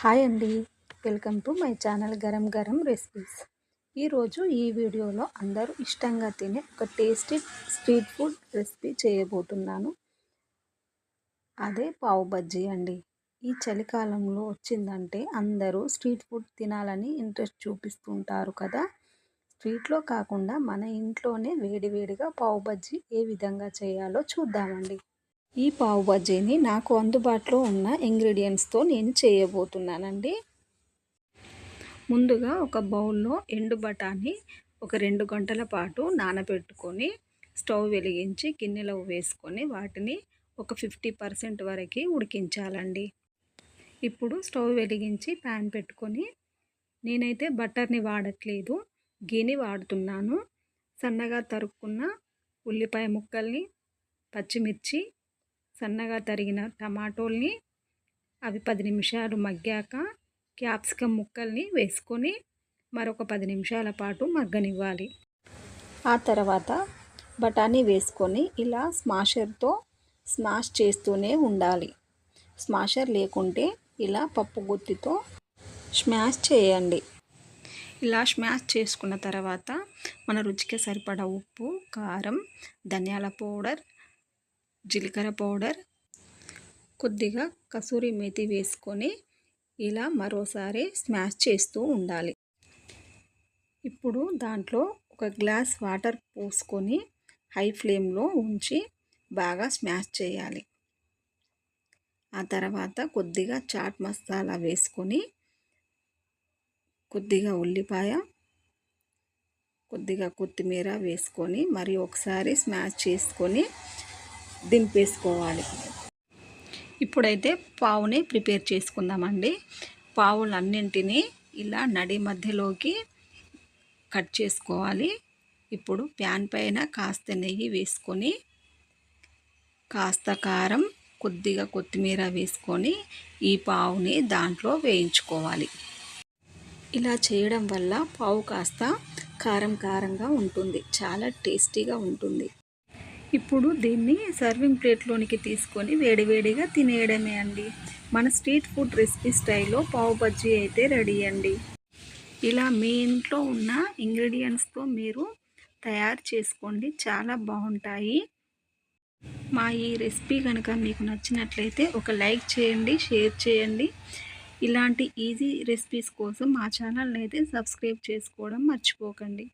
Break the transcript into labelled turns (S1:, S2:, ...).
S1: Hi అండి, welcome to my channel garam garam recipes. ఈరోజు ఈ వీడియోలో అందరూ ఇష్టంగా తినే ఒక టేస్టీ స్ట్రీట్ ఫుడ్ రెసిపీ చేయబోతున్నాను. అదే పావు బజ్జీ అండి. ఈ చలికాలంలో వచ్చిందంటే అందరూ స్ట్రీట్ ఫుడ్ తినాలని ఇంట్రెస్ట్ చూపిస్తుంటారు కదా. స్ట్రీట్లో కాకుండా మన ఇంట్లోనే వేడివేడిగా పావు బజ్జీ ఏ విధంగా చేయాలో చూద్దామండి. ఈ పావు బజ్జీని నాకు అందుబాటులో ఉన్న ఇంగ్రీడియంట్స్తో నేను చేయబోతున్నానండి. ముందుగా ఒక బౌల్లో ఎండు బఠానీ ఒక 2 గంటల పాటు నానబెట్టుకొని స్టవ్ వెలిగించి గిన్నెలో వేసుకొని వాటిని ఒక 50% వరకు ఉడికించాలండి. ఇప్పుడు స్టవ్ వెలిగించి ప్యాన్ పెట్టుకొని నేనైతే బటర్ని వాడట్లేదు, గీని వాడుతున్నాను. సన్నగా తరుక్కున్న ఉల్లిపాయ ముక్కల్ని, పచ్చిమిర్చి, సన్నగా తరిగిన టమాటోల్ని, అవి 10 నిమిషాలు మగ్గాక క్యాప్సికమ్ ముక్కల్ని వేసుకొని మరొక 10 నిమిషాల పాటు మగ్గనివ్వాలి. ఆ తర్వాత బఠానీ వేసుకొని ఇలా స్మాషర్తో స్మాష్ చేస్తూనే ఉండాలి. స్మాషర్ లేకుంటే ఇలా పప్పు గుత్తితో స్మాష్ చేయండి. ఇలా స్మాష్ చేసుకున్న తర్వాత మన రుచికి సరిపడా ఉప్పు, కారం, ధనియాల పౌడర్, జీలకర్ర పౌడర్, కొద్దిగా కసూరి మేతి వేసుకొని ఇలా మరోసారి స్మాష్ చేస్తూ ఉండాలి. ఇప్పుడు దాంట్లో ఒక గ్లాస్ వాటర్ పోసుకొని హై ఫ్లేమ్లో ఉంచి బాగా స్మాష్ చేయాలి. ఆ తర్వాత కొద్దిగా చాట్ మసాలా వేసుకొని, కొద్దిగా ఉల్లిపాయ, కొద్దిగా కొత్తిమీర వేసుకొని మరి ఒకసారి స్మాష్ చేసుకొని దింపేసుకోవాలి. ఇప్పుడైతే పావుని ప్రిపేర్ చేసుకుందామండి. పావులన్నింటినీ ఇలా నడి మధ్యలోకి కట్ చేసుకోవాలి. ఇప్పుడు ప్యాన్ పైన కాస్త నెయ్యి వేసుకొని, కాస్త కారం, కొద్దిగా కొత్తిమీర వేసుకొని ఈ పావుని దాంట్లో వేయించుకోవాలి. ఇలా చేయడం వల్ల పావు కాస్త కారం కారంగా ఉంటుంది, చాలా టేస్టీగా ఉంటుంది. ఇప్పుడు దీన్ని సర్వింగ్ ప్లేట్లోనికి తీసుకొని వేడివేడిగా తినేయడమే అండి. మన స్ట్రీట్ ఫుడ్ రెసిపీ స్టైల్లో పావు బజ్జీ అయితే రెడీ అండి. ఇలా మీ ఇంట్లో ఉన్న ఇంగ్రీడియంట్స్తో మీరు తయారు చేసుకోండి, చాలా బాగుంటాయి. మా ఈ రెసిపీ కనుక మీకు నచ్చినట్లయితే ఒక లైక్ చేయండి, షేర్ చేయండి. ఇలాంటి ఈజీ రెసిపీస్ కోసం మా ఛానల్ని అయితే సబ్స్క్రైబ్ చేసుకోవడం మర్చిపోకండి.